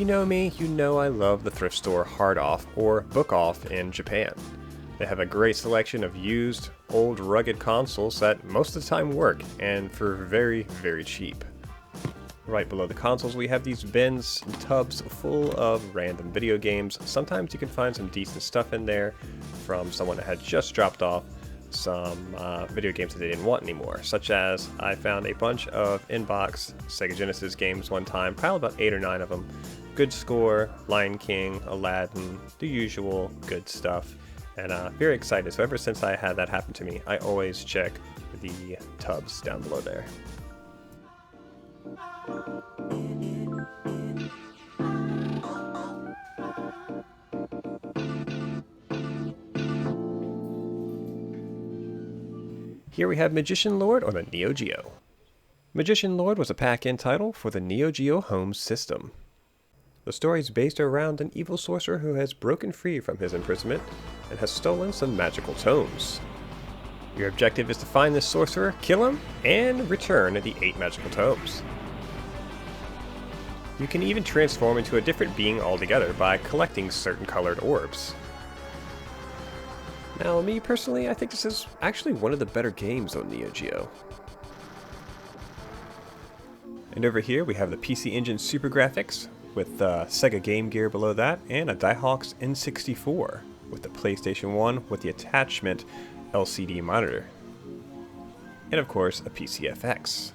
you know me, you know I love the thrift store Hard Off or Book Off in Japan. They have a great selection of used, old rugged consoles that most of the time work, and for very, very cheap. Right below the consoles we have these bins and tubs full of random video games. Sometimes you can find some decent stuff in there from someone that had just dropped off some video games that they didn't want anymore, such as I found a bunch of in-box Sega Genesis games one time, probably about 8 or 9 of them. Good score, Lion King, Aladdin, the usual good stuff, and very excited. So ever since I had that happen to me, I always check the tubs down below there. Here we have Magician Lord on a Neo Geo. Magician Lord was a pack-in title for the Neo Geo home system. The story is based around an evil sorcerer who has broken free from his imprisonment and has stolen some magical tomes. Your objective is to find this sorcerer, kill him, and return the 8 magical tomes. You can even transform into a different being altogether by collecting certain colored orbs. Now, me personally, I think this is actually one of the better games on Neo Geo. And over here we have the PC Engine Super Graphics with Sega Game Gear below that, and a Diehawk's N64 with the PlayStation 1 with the attachment LCD monitor. And of course, a PCFX.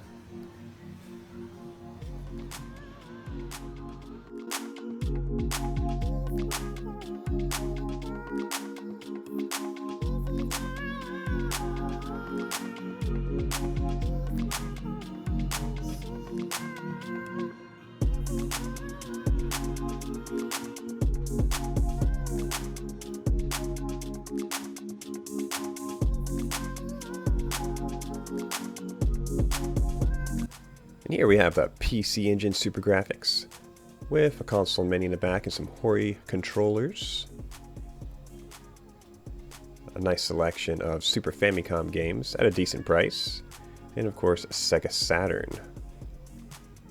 And here we have a PC Engine Super Graphics with a console menu in the back and some Hori controllers. A nice selection of Super Famicom games at a decent price. And of course, Sega Saturn.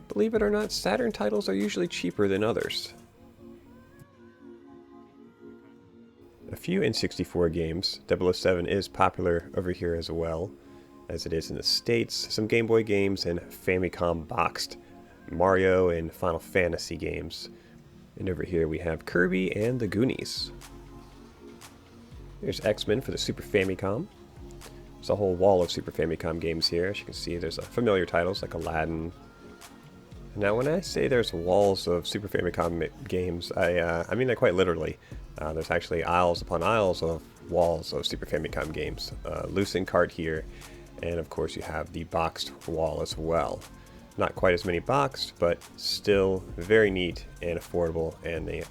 Believe it or not, Saturn titles are usually cheaper than others. A few N64 games. 007 is popular over here as well, as it is in the States. Some Game Boy games and Famicom boxed Mario and Final Fantasy games. And over here we have Kirby and the Goonies. There's X-Men for the Super Famicom. There's a whole wall of Super Famicom games here. As you can see, there's familiar titles like Aladdin. Now when I say there's walls of Super Famicom games, I mean that quite literally. There's actually aisles upon aisles of walls of Super Famicom games. Loose in cart here. And of course you have the boxed wall as well. Not quite as many boxed, but still very neat and affordable, and they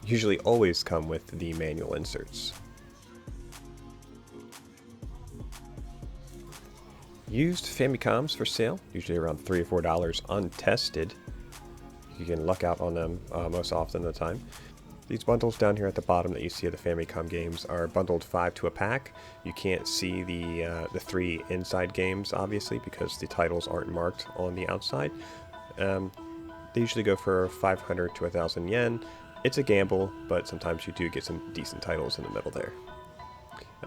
usually always come with the manual inserts. Used Famicoms for sale, usually around $3 or $4 untested. You can luck out on them most often of the time. These bundles down here at the bottom that you see of the Famicom games are bundled 5 to a pack. You can't see the 3 inside games, obviously, because the titles aren't marked on the outside. They usually go for 500 to 1,000 yen. It's a gamble, but sometimes you do get some decent titles in the middle there.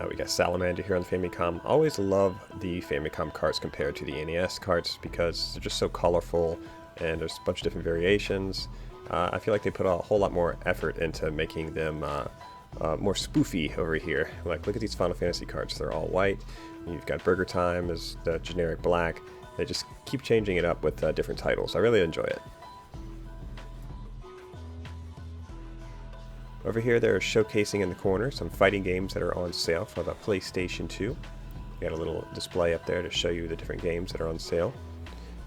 We got Salamander here on the Famicom. Always love the Famicom carts compared to the NES carts because they're just so colorful, and there's a bunch of different variations. I feel like they put a whole lot more effort into making them more spoofy over here. Like, look at these Final Fantasy cards. They're all white. You've got Burger Time as the generic black. They just keep changing it up with different titles. I really enjoy it. Over here, they're showcasing in the corner some fighting games that are on sale for the PlayStation 2. You got a little display up there to show you the different games that are on sale.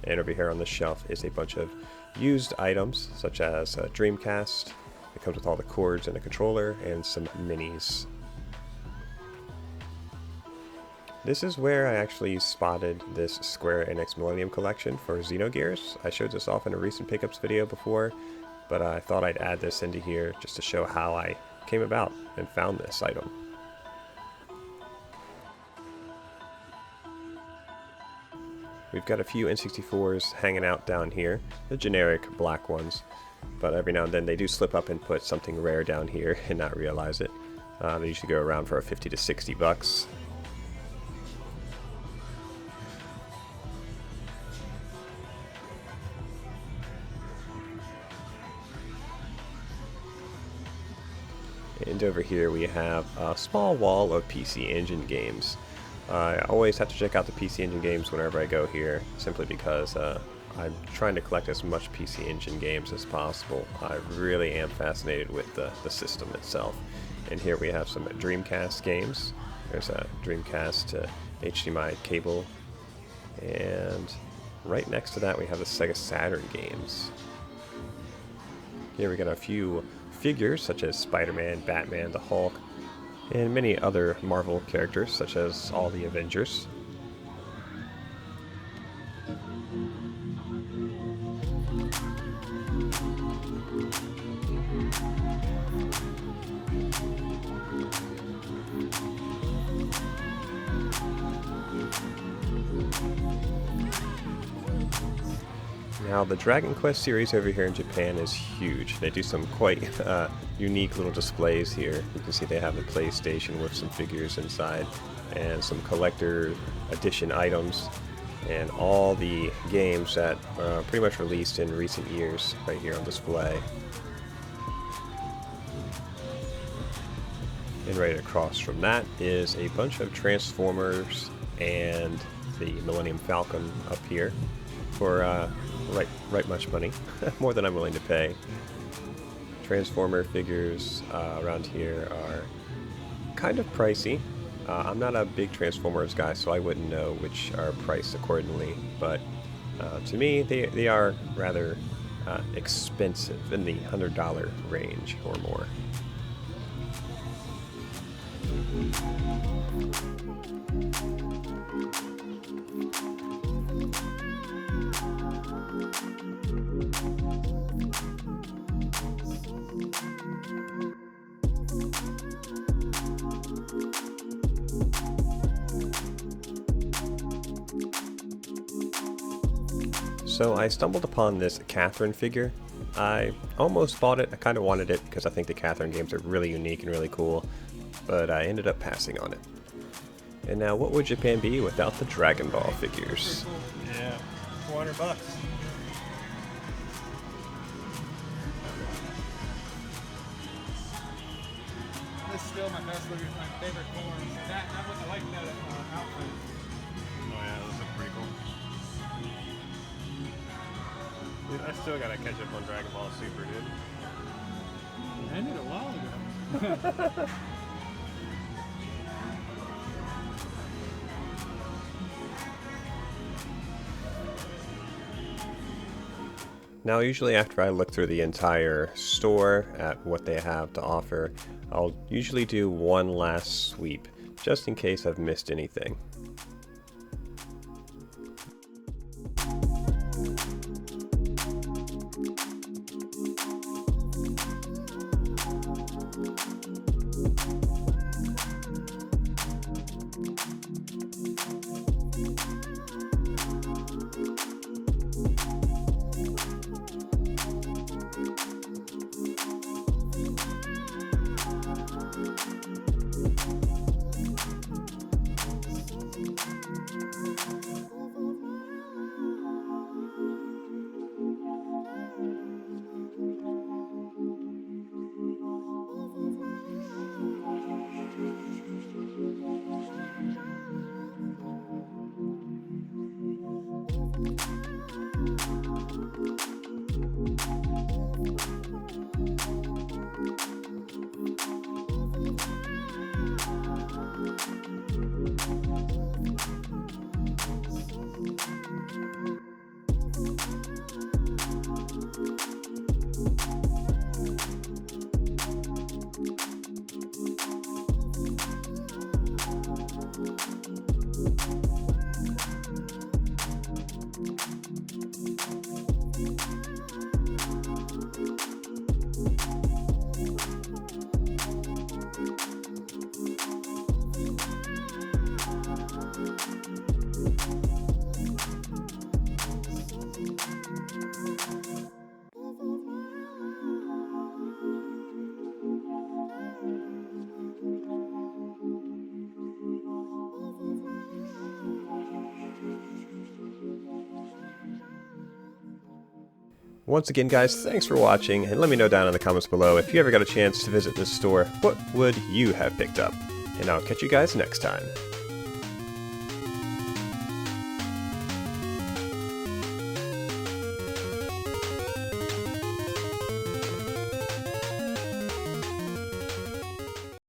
And over here on the shelf is a bunch of used items, such as a Dreamcast. It comes with all the cords and a controller, and some minis. This is where I actually spotted this Square Enix Millennium Collection for Xenogears. I showed this off in a recent pickups video before, but I thought I'd add this into here just to show how I came about and found this item. We've got a few N64s hanging out down here, the generic black ones. but every now and then they do slip up and put something rare down here and not realize it. They usually go around for 50 to 60 bucks. And over here we have a small wall of PC Engine games. I always have to check out the PC Engine games whenever I go here, simply because I'm trying to collect as much PC Engine games as possible. I really am fascinated with the system itself. And here we have some Dreamcast games. There's a Dreamcast HDMI cable. And right next to that we have the Sega Saturn games. Here we got a few figures such as Spider-Man, Batman, the Hulk, and many other Marvel characters such as all the Avengers. Now, the Dragon Quest series over here in Japan is huge. They do some quite unique little displays here. You can see they have the PlayStation with some figures inside and some collector edition items and all the games that are pretty much released in recent years right here on display. And right across from that is a bunch of Transformers and the Millennium Falcon up here for right much money, more than I'm willing to pay. Transformer figures around here are kind of pricey. I'm not a big Transformers guy, so I wouldn't know which are priced accordingly, but to me they are rather expensive, in the $100 range or more. So I stumbled upon this Catherine figure. I almost bought it. I kind of wanted it because I think the Catherine games are really unique and really cool, but I ended up passing on it. And now, what would Japan be without the Dragon Ball figures? Yeah, $400. This is still my best figure, my favorite form. I like that outfit. Oh yeah, those look pretty cool. Dude, I still gotta catch up on Dragon Ball Super, dude. I ended a while ago. Now, usually after I look through the entire store at what they have to offer, I'll usually do one last sweep, just in case I've missed anything. Once again, guys, thanks for watching, and let me know down in the comments below if you ever got a chance to visit this store, what would you have picked up? And I'll catch you guys next time.